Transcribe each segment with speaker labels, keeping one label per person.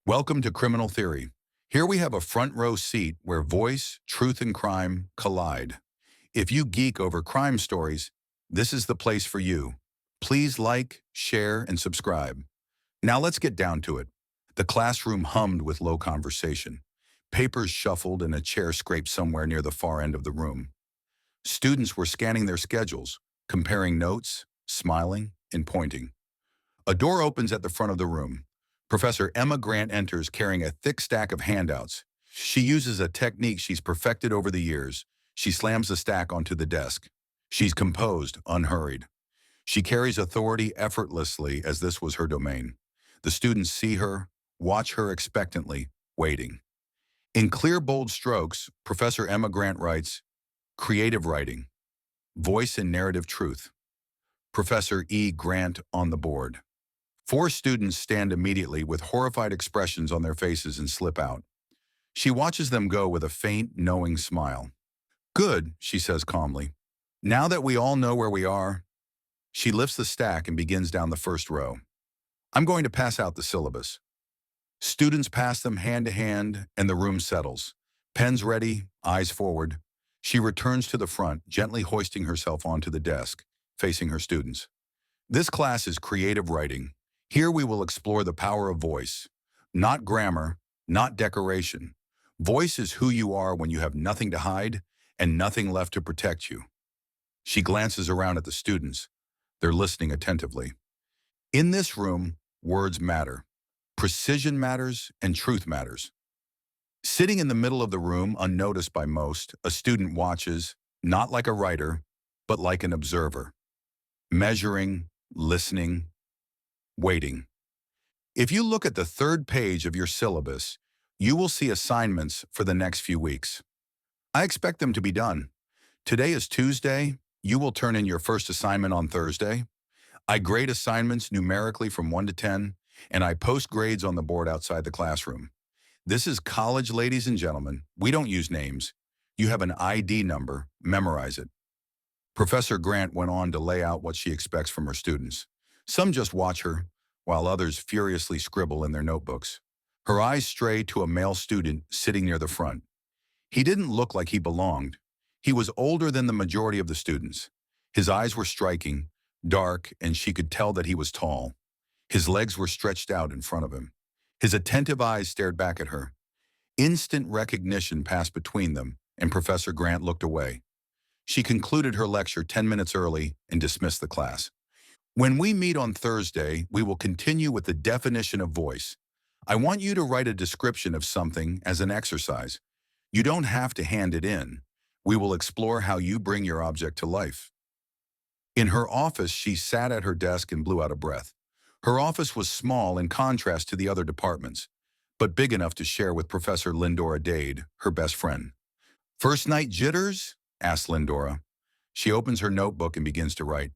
Speaker 1: Welcome to Criminal Theory. Here we have a front row seat where voice, truth, and crime collide. If you geek over crime stories, this is the place for you. Please like, share, and subscribe. Now let's get down to it. The classroom hummed with low conversation. Papers shuffled and a chair scraped somewhere near the far end of the room. Students were scanning their schedules, comparing notes, smiling, and pointing. A door opens at the front of the room. Professor Emma Grant enters carrying a thick stack of handouts. She uses a technique she's perfected over the years. She slams the stack onto the desk. She's composed, unhurried. She carries authority effortlessly as this was her domain. The students see her, watch her expectantly, waiting. In clear, bold strokes, Professor Emma Grant writes, "Creative writing, voice and narrative truth." Professor E. Grant on the board. Four students stand immediately with horrified expressions on their faces and slip out. She watches them go with a faint, knowing smile. "Good," she says calmly. "Now that we all know where we are." She lifts the stack and begins down the first row. "I'm going to pass out the syllabus." Students pass them hand to hand, and the room settles. Pens ready, eyes forward. She returns to the front, gently hoisting herself onto the desk, facing her students. "This class is creative writing. Here we will explore the power of voice. Not grammar, not decoration. Voice is who you are when you have nothing to hide and nothing left to protect you." She glances around at the students. They're listening attentively. In this room, words matter. Precision matters and truth matters. Sitting in the middle of the room, unnoticed by most, a student watches, not like a writer, but like an observer. Measuring, listening, waiting. If you look at the third page of your syllabus, you will see assignments for the next few weeks. I expect them to be done. Today is Tuesday. You will turn in your first assignment on Thursday. I grade assignments numerically from 1 to 10, and I post grades on the board outside the classroom. This is college, ladies and gentlemen. We don't use names. You have an ID number. Memorize it. Professor Grant went on to lay out what she expects from her students. Some just watch her, while others furiously scribble in their notebooks. Her eyes stray to a male student sitting near the front. He didn't look like he belonged. He was older than the majority of the students. His eyes were striking, dark, and she could tell that he was tall. His legs were stretched out in front of him. His attentive eyes stared back at her. Instant recognition passed between them, and Professor Grant looked away. She concluded her lecture 10 minutes early and dismissed the class. "When we meet on Thursday, we will continue with the definition of voice. I want you to write a description of something as an exercise. You don't have to hand it in. We will explore how you bring your object to life." In her office, she sat at her desk and blew out a breath. Her office was small in contrast to the other departments, but big enough to share with Professor Lindora Dade, her best friend. "First night jitters?" asks Lindora. She opens her notebook and begins to write.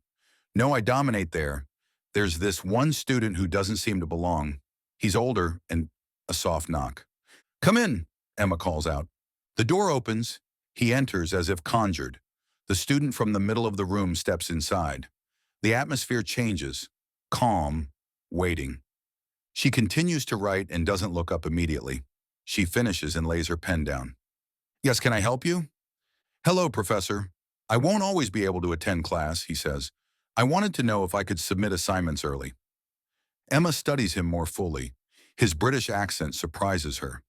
Speaker 1: "No, I dominate there. There's this one student who doesn't seem to belong. He's older," and a soft knock. "Come in," Emma calls out. The door opens. He enters as if conjured. The student from the middle of the room steps inside. The atmosphere changes. Calm, waiting. She continues to write and doesn't look up immediately. She finishes and lays her pen down. "Yes, can I help you?" "Hello, Professor. I won't always be able to attend class," he says. "I wanted to know if I could submit assignments early." Emma studies him more fully. His British accent surprises her.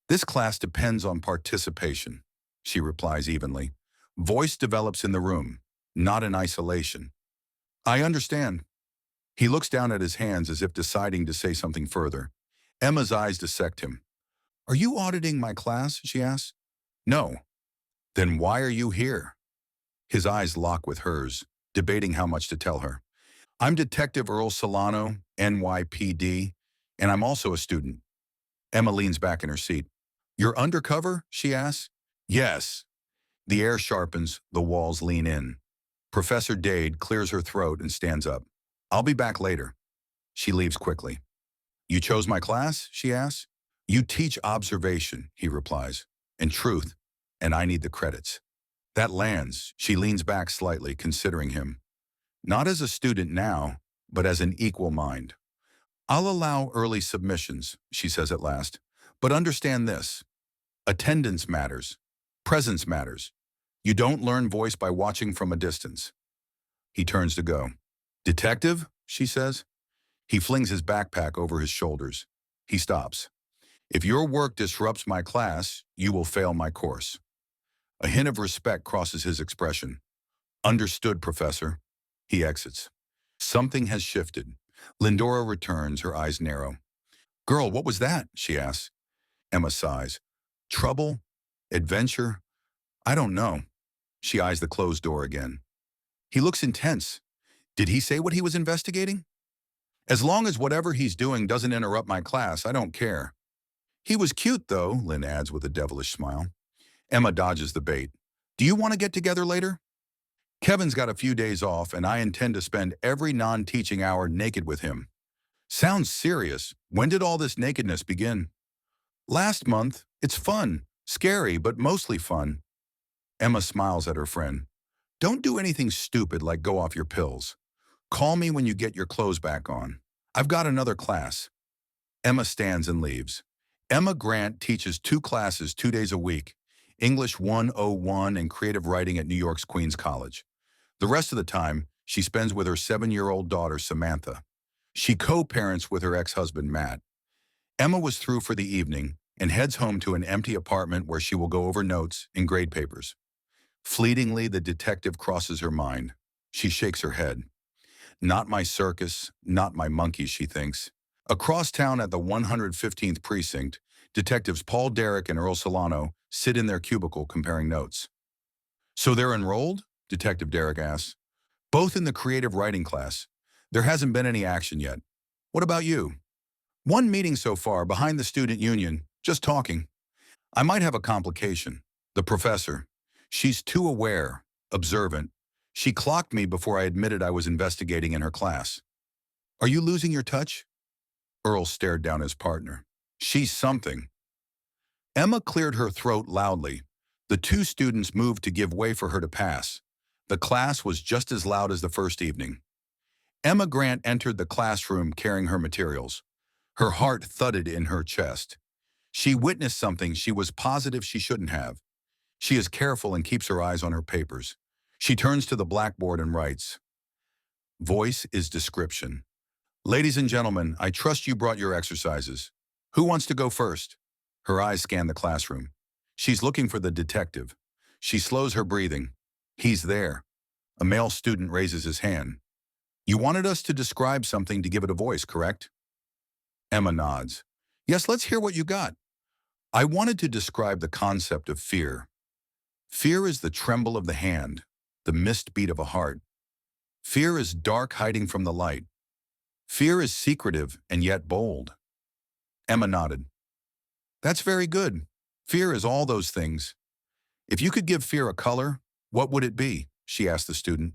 Speaker 1: "This class depends on participation," she replies evenly. "Voice develops in the room, not in isolation." "I understand." He looks down at his hands as if deciding to say something further. Emma's eyes dissect him. "Are you auditing my class?" she asks. "No." "Then why are you here?" His eyes lock with hers, debating how much to tell her. "I'm Detective Earl Solano, NYPD, and I'm also a student." Emma leans back in her seat. "You're undercover?" she asks. "Yes." The air sharpens, the walls lean in. Professor Dade clears her throat and stands up. "I'll be back later." She leaves quickly. "You chose my class?" she asks. "You teach observation," he replies, "and truth, and I need the credits." That lands. She leans back slightly, considering him. Not as a student now, but as an equal mind. I'll allow early submissions, she says at last. But understand this. Attendance matters. Presence matters. You don't learn voice by watching from a distance. He turns to go. Detective, she says. He flings his backpack over his shoulders. He stops. If your work disrupts my class, you will fail my course. A hint of respect crosses his expression. Understood, Professor. He exits. Something has shifted. Lindora returns, her eyes narrow. Girl, what was that? She asks. Emma sighs. Trouble? Adventure? I don't know. She eyes the closed door again. He looks intense. Did he say what he was investigating? As long as whatever he's doing doesn't interrupt my class, I don't care. He was cute, though, Lynn adds with a devilish smile. Emma dodges the bait. Do you want to get together later? Kevin's got a few days off, and I intend to spend every non-teaching hour naked with him. Sounds serious. When did all this nakedness begin? Last month. It's fun. Scary, but mostly fun. Emma smiles at her friend. Don't do anything stupid like go off your pills. Call me when you get your clothes back on. I've got another class. Emma stands and leaves. Emma Grant teaches 2 classes 2 days a week, English 101 and creative writing at New York's Queens College. The rest of the time, she spends with her 7-year-old daughter, Samantha. She co-parents with her ex-husband, Matt. Emma was through for the evening and heads home to an empty apartment where she will go over notes and grade papers. Fleetingly, the detective crosses her mind. She shakes her head. Not my circus, not my monkeys, she thinks. Across town at the 115th precinct, detectives Paul Derrick and Earl Solano sit in their cubicle comparing notes. So they're enrolled? Detective Derrick asks. Both in the creative writing class. There hasn't been any action yet. What about you? One meeting so far, behind the student union, just talking. I might have a complication. The professor. She's too aware, observant. She clocked me before I admitted I was investigating in her class. Are you losing your touch? Earl stared down his partner. She's something. Emma cleared her throat loudly. The 2 students moved to give way for her to pass. The class was just as loud as the first evening. Emma Grant entered the classroom carrying her materials. Her heart thudded in her chest. She witnessed something she was positive she shouldn't have. She is careful and keeps her eyes on her papers. She turns to the blackboard and writes, Voice is description. Ladies and gentlemen, I trust you brought your exercises. Who wants to go first? Her eyes scan the classroom. She's looking for the detective. She slows her breathing. He's there. A male student raises his hand. You wanted us to describe something to give it a voice, correct? Emma nods. Yes, let's hear what you got. I wanted to describe the concept of fear. Fear is the tremble of the hand, the missed beat of a heart. Fear is dark hiding from the light. Fear is secretive and yet bold. Emma nodded. That's very good. Fear is all those things. If you could give fear a color, what would it be? She asked the student.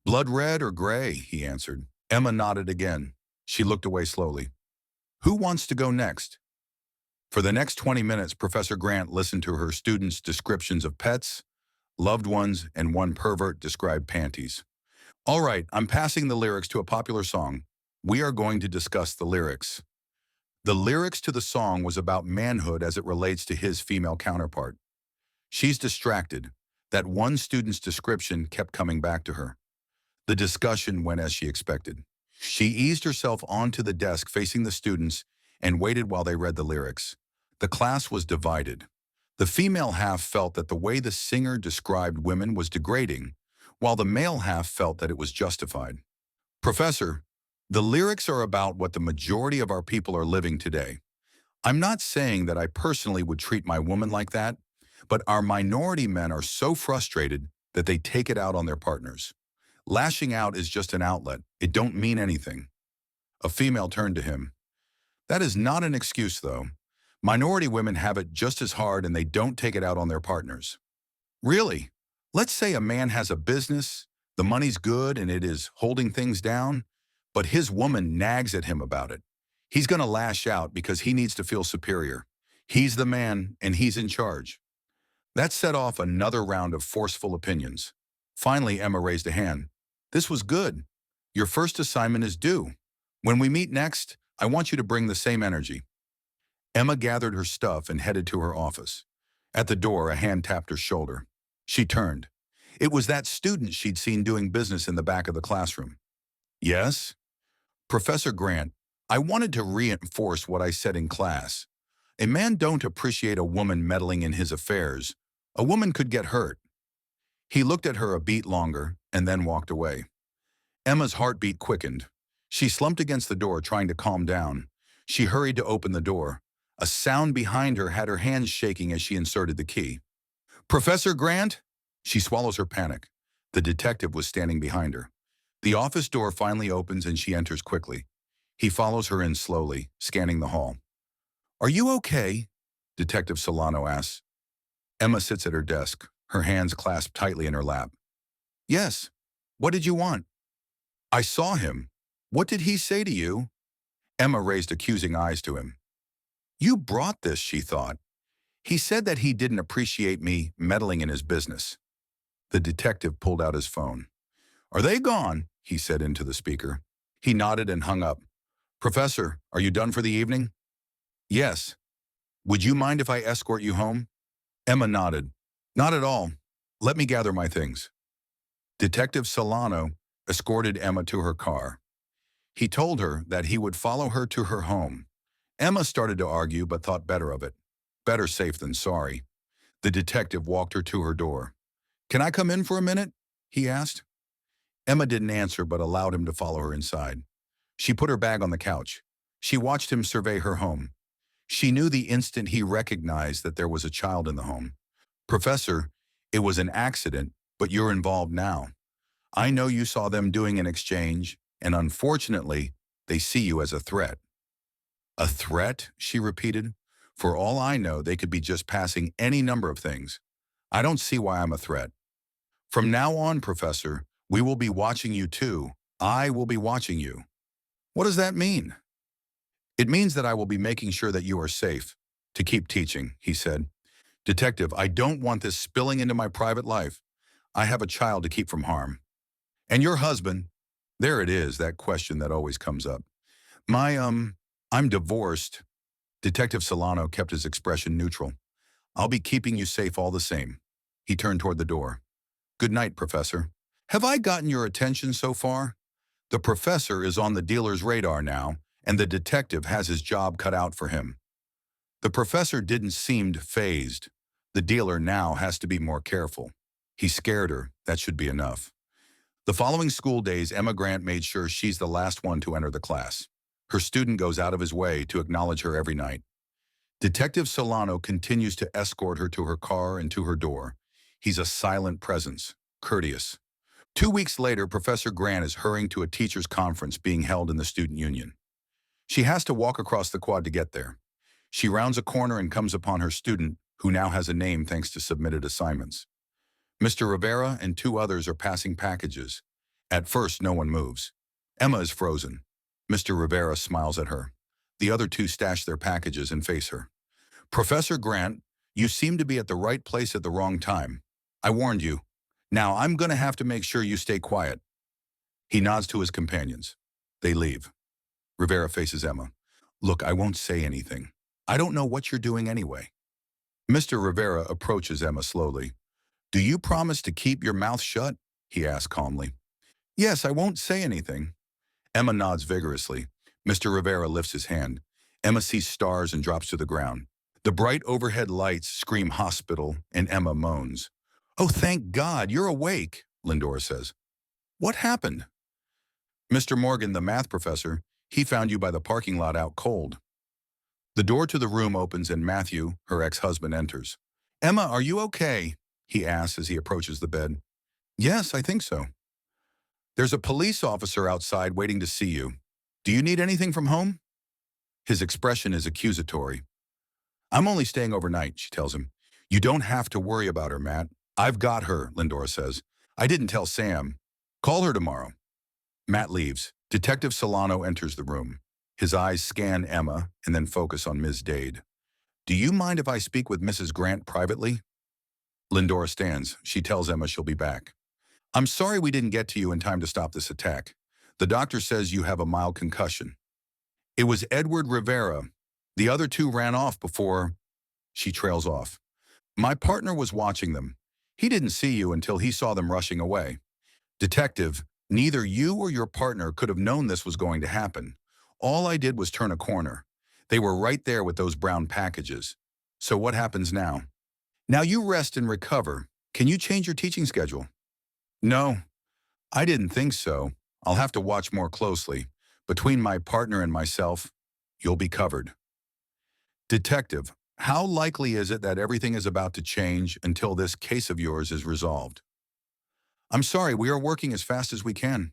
Speaker 1: Blood red or gray, he answered. Emma nodded again. She looked away slowly. Who wants to go next? For the next 20 minutes, Professor Grant listened to her students' descriptions of pets, loved ones, and one pervert described panties. All right, I'm passing the lyrics to a popular song. We are going to discuss the lyrics. The lyrics to the song was about manhood as it relates to his female counterpart. She's distracted. That one student's description kept coming back to her. The discussion went as she expected. She eased herself onto the desk facing the students and waited while they read the lyrics. The class was divided. The female half felt that the way the singer described women was degrading, while the male half felt that it was justified. Professor, the lyrics are about what the majority of our people are living today. I'm not saying that I personally would treat my woman like that, but our minority men are so frustrated that they take it out on their partners. Lashing out is just an outlet. It don't mean anything. A female turned to him. That is not an excuse, though. Minority women have it just as hard and they don't take it out on their partners. Really? Let's say a man has a business, the money's good and it is holding things down, but his woman nags at him about it. He's going to lash out because he needs to feel superior. He's the man and he's in charge. That set off another round of forceful opinions. Finally, Emma raised a hand. This was good. Your first assignment is due. When we meet next, I want you to bring the same energy. Emma gathered her stuff and headed to her office. At the door, a hand tapped her shoulder. She turned. It was that student she'd seen doing business in the back of the classroom. Yes? Professor Grant, I wanted to reinforce what I said in class. A man don't appreciate a woman meddling in his affairs. A woman could get hurt. He looked at her a beat longer and then walked away. Emma's heartbeat quickened. She slumped against the door, trying to calm down. She hurried to open the door. A sound behind her had her hands shaking as she inserted the key. Professor Grant? She swallows her panic. The detective was standing behind her. The office door finally opens and she enters quickly. He follows her in slowly, scanning the hall. Are you okay? Detective Solano asks. Emma sits at her desk, her hands clasped tightly in her lap. Yes. What did you want? I saw him. What did he say to you? Emma raised accusing eyes to him. You brought this, she thought. He said that he didn't appreciate me meddling in his business. The detective pulled out his phone. Are they gone? He said into the speaker. He nodded and hung up. Professor, are you done for the evening? Yes. Would you mind if I escort you home? Emma nodded. Not at all. Let me gather my things. Detective Solano escorted Emma to her car. He told her that he would follow her to her home. Emma started to argue but thought better of it. Better safe than sorry. The detective walked her to her door. Can I come in for a minute? He asked. Emma didn't answer but allowed him to follow her inside. She put her bag on the couch. She watched him survey her home. She knew the instant he recognized that there was a child in the home. Professor, it was an accident, but you're involved now. I know you saw them doing an exchange, and unfortunately, they see you as a threat. A threat? She repeated. For all I know, they could be just passing any number of things. I don't see why I'm a threat. From now on, Professor, we will be watching you too. I will be watching you. What does that mean? It means that I will be making sure that you are safe. To keep teaching, he said. Detective, I don't want this spilling into my private life. I have a child to keep from harm. And your husband? There it is, that question that always comes up. I'm divorced. Detective Solano kept his expression neutral. I'll be keeping you safe all the same. He turned toward the door. Good night, Professor. Have I gotten your attention so far? The professor is on the dealer's radar now, and the detective has his job cut out for him. The professor didn't seem fazed. The dealer now has to be more careful. He scared her. That should be enough. The following school days, Emma Grant made sure she's the last one to enter the class. Her student goes out of his way to acknowledge her every night. Detective Solano continues to escort her to her car and to her door. He's a silent presence, courteous. 2 weeks later, Professor Grant is hurrying to a teachers' conference being held in the student union. She has to walk across the quad to get there. She rounds a corner and comes upon her student, who now has a name thanks to submitted assignments. Mr. Rivera and 2 others are passing packages. At first, no one moves. Emma is frozen. Mr. Rivera smiles at her. The other 2 stash their packages and face her. Professor Grant, you seem to be at the right place at the wrong time. I warned you. Now I'm going to have to make sure you stay quiet. He nods to his companions. They leave. Rivera faces Emma. Look, I won't say anything. I don't know what you're doing anyway. Mr. Rivera approaches Emma slowly. Do you promise to keep your mouth shut? He asks calmly. Yes, I won't say anything. Emma nods vigorously. Mr. Rivera lifts his hand. Emma sees stars and drops to the ground. The bright overhead lights scream hospital, and Emma moans. Oh, thank God, you're awake, Lindora says. What happened? Mr. Morgan, the math professor, he found you by the parking lot out cold. The door to the room opens and Matthew, her ex-husband, enters. Emma, are you okay? He asks as he approaches the bed. Yes, I think so. There's a police officer outside waiting to see you. Do you need anything from home? His expression is accusatory. I'm only staying overnight, she tells him. You don't have to worry about her, Matt. I've got her, Lindora says. I didn't tell Sam. Call her tomorrow. Matt leaves. Detective Solano enters the room. His eyes scan Emma and then focus on Ms. Dade. Do you mind if I speak with Mrs. Grant privately? Lindora stands. She tells Emma she'll be back. I'm sorry we didn't get to you in time to stop this attack. The doctor says you have a mild concussion. It was Edward Rivera. The other two ran off before she trails off. My partner was watching them. He didn't see you until he saw them rushing away. Detective, neither you or your partner could have known this was going to happen. All I did was turn a corner. They were right there with those brown packages. So what happens now? Now you rest and recover. Can you change your teaching schedule? No, I didn't think so. I'll have to watch more closely. Between my partner and myself, you'll be covered. Detective, how likely is it that everything is about to change until this case of yours is resolved? I'm sorry, we are working as fast as we can.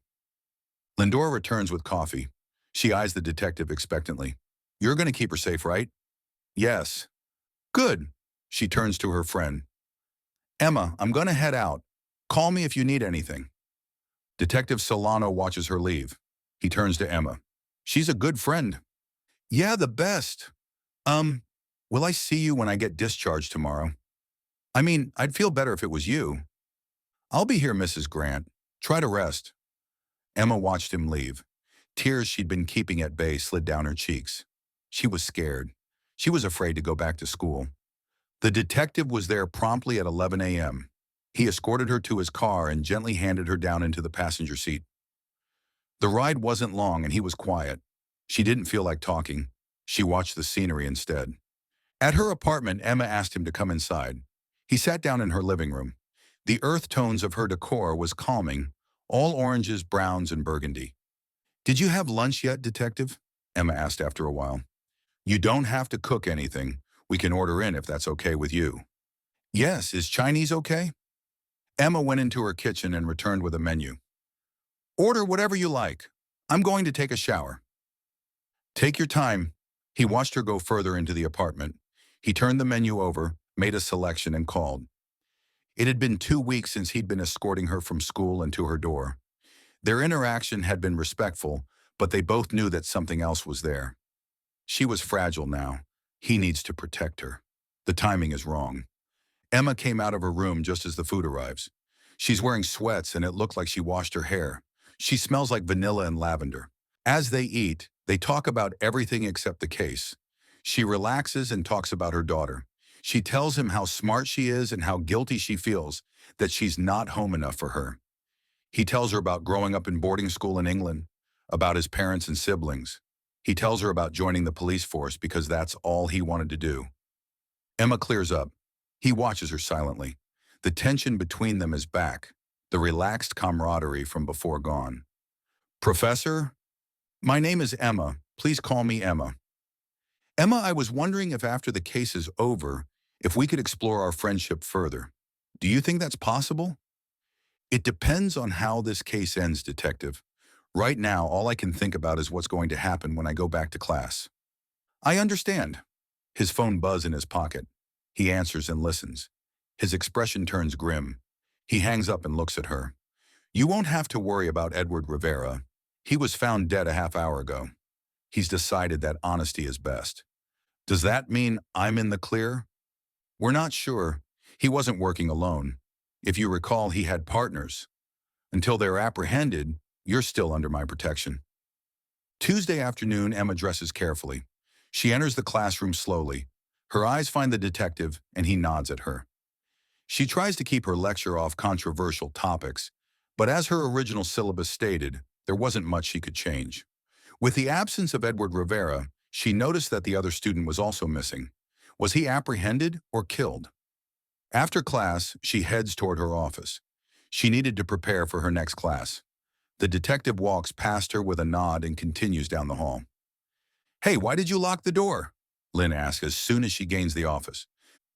Speaker 1: Lindora returns with coffee. She eyes the detective expectantly. You're going to keep her safe, right? Yes. Good. She turns to her friend. Emma, I'm going to head out. Call me if you need anything. Detective Solano watches her leave. He turns to Emma. She's a good friend. Yeah, the best. Will I see you when I get discharged tomorrow? I mean, I'd feel better if it was you. I'll be here, Mrs. Grant. Try to rest. Emma watched him leave. Tears she'd been keeping at bay slid down her cheeks. She was scared. She was afraid to go back to school. The detective was there promptly at 11 a.m. He escorted her to his car and gently handed her down into the passenger seat. The ride wasn't long and he was quiet. She didn't feel like talking. She watched the scenery instead. At her apartment, Emma asked him to come inside. He sat down in her living room. The earth tones of her decor was calming, all oranges, browns, and burgundy. Did you have lunch yet, Detective? Emma asked after a while. You don't have to cook anything. We can order in if that's okay with you. Yes, is Chinese okay? Emma went into her kitchen and returned with a menu. Order whatever you like. I'm going to take a shower. Take your time. He watched her go further into the apartment. He turned the menu over, made a selection, and called. It had been 2 weeks since he'd been escorting her from school and to her door. Their interaction had been respectful, but they both knew that something else was there. She was fragile now. He needs to protect her. The timing is wrong. Emma came out of her room just as the food arrives. She's wearing sweats and it looked like she washed her hair. She smells like vanilla and lavender. As they eat, they talk about everything except the case. She relaxes and talks about her daughter. She tells him how smart she is and how guilty she feels that she's not home enough for her. He tells her about growing up in boarding school in England, about his parents and siblings. He tells her about joining the police force because that's all he wanted to do. Emma clears up. He watches her silently. The tension between them is back, the relaxed camaraderie from before gone. Professor, my name is Emma. Please call me Emma. Emma, I was wondering if after the case is over, if we could explore our friendship further. Do you think that's possible? It depends on how this case ends, Detective. Right now, all I can think about is what's going to happen when I go back to class. I understand. His phone buzzes in his pocket. He answers and listens. His expression turns grim. He hangs up and looks at her. You won't have to worry about Edward Rivera. He was found dead a half hour ago. He's decided that honesty is best. Does that mean I'm in the clear? We're not sure. He wasn't working alone. If you recall, he had partners. Until they're apprehended, you're still under my protection. Tuesday afternoon, Emma dresses carefully. She enters the classroom slowly. Her eyes find the detective, and he nods at her. She tries to keep her lecture off controversial topics, but as her original syllabus stated, there wasn't much she could change. With the absence of Edward Rivera, she noticed that the other student was also missing. Was he apprehended or killed? After class, she heads toward her office. She needed to prepare for her next class. The detective walks past her with a nod and continues down the hall. Hey, why did you lock the door? Lynn asks as soon as she gains the office.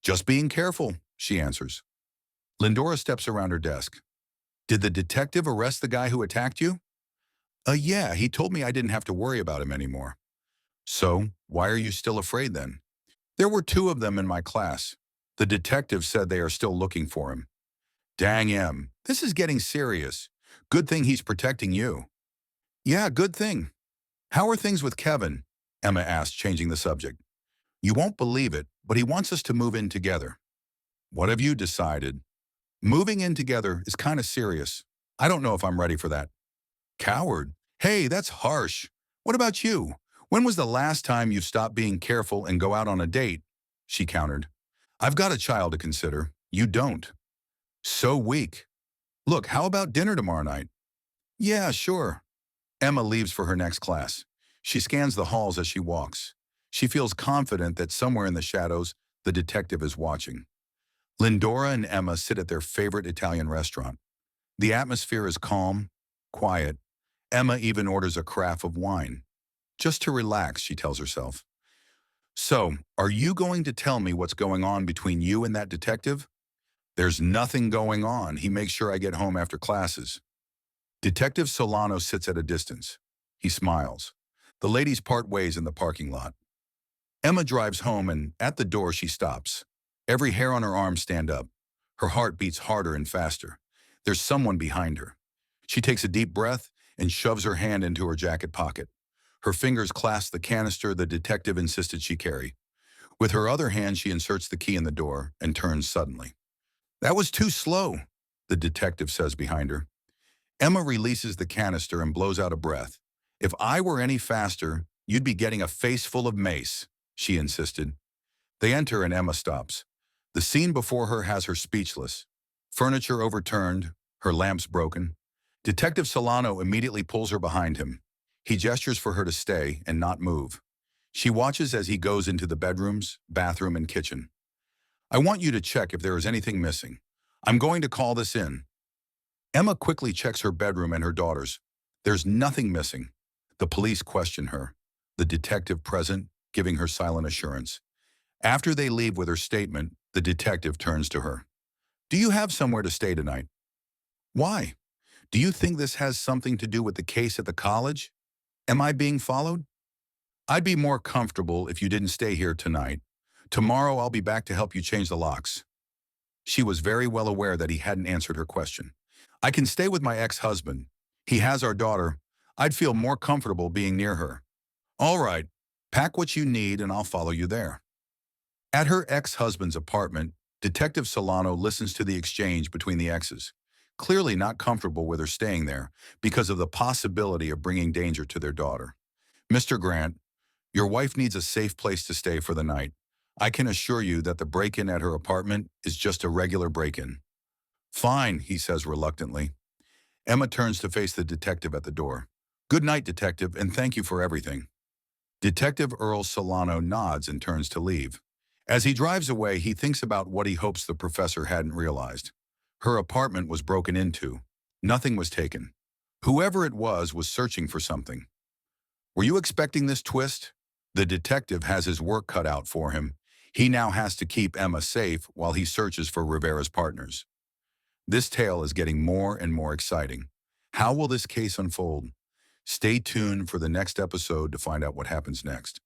Speaker 1: Just being careful, she answers. Lindora steps around her desk. Did the detective arrest the guy who attacked you? Yeah, he told me I didn't have to worry about him anymore. So, why are you still afraid then? There were 2 of them in my class. The detective said they are still looking for him. Dang Em, this is getting serious. Good thing he's protecting you. Yeah, good thing. How are things with Kevin? Emma asked, changing the subject. You won't believe it, but he wants us to move in together. What have you decided? Moving in together is kind of serious. I don't know if I'm ready for that. Coward? Hey, that's harsh. What about you? When was the last time you stopped being careful and go out on a date? She countered. I've got a child to consider. You don't. So weak. Look, how about dinner tomorrow night? Yeah, sure. Emma leaves for her next class. She scans the halls as she walks. She feels confident that somewhere in the shadows, the detective is watching. Lindora and Emma sit at their favorite Italian restaurant. The atmosphere is calm, quiet. Emma even orders a carafe of wine. Just to relax, she tells herself. So, are you going to tell me what's going on between you and that detective? There's nothing going on. He makes sure I get home after classes. Detective Solano sits at a distance. He smiles. The ladies part ways in the parking lot. Emma drives home and at the door she stops. Every hair on her arm stand up. Her heart beats harder and faster. There's someone behind her. She takes a deep breath and shoves her hand into her jacket pocket. Her fingers clasp the canister the detective insisted she carry. With her other hand, she inserts the key in the door and turns suddenly. That was too slow, the detective says behind her. Emma releases the canister and blows out a breath. If I were any faster, you'd be getting a face full of mace, she insisted. They enter and Emma stops. The scene before her has her speechless. Furniture overturned, her lamps broken. Detective Solano immediately pulls her behind him. He gestures for her to stay and not move. She watches as he goes into the bedrooms, bathroom, and kitchen. I want you to check if there is anything missing. I'm going to call this in. Emma quickly checks her bedroom and her daughter's. There's nothing missing. The police question her, the detective present giving her silent assurance. After they leave with her statement, the detective turns to her. Do you have somewhere to stay tonight? Why? Do you think this has something to do with the case at the college? Am I being followed? I'd be more comfortable if you didn't stay here tonight. Tomorrow I'll be back to help you change the locks. She was very well aware that he hadn't answered her question. I can stay with my ex-husband. He has our daughter. I'd feel more comfortable being near her. All right, pack what you need and I'll follow you there. At her ex-husband's apartment, Detective Solano listens to the exchange between the exes, clearly not comfortable with her staying there because of the possibility of bringing danger to their daughter. Mr. Grant, your wife needs a safe place to stay for the night. I can assure you that the break-in at her apartment is just a regular break-in. Fine, he says reluctantly. Emma turns to face the detective at the door. Good night, detective, and thank you for everything. Detective Earl Solano nods and turns to leave. As he drives away, he thinks about what he hopes the professor hadn't realized. Her apartment was broken into. Nothing was taken. Whoever it was searching for something. Were you expecting this twist? The detective has his work cut out for him. He now has to keep Emma safe while he searches for Rivera's partners. This tale is getting more and more exciting. How will this case unfold? Stay tuned for the next episode to find out what happens next.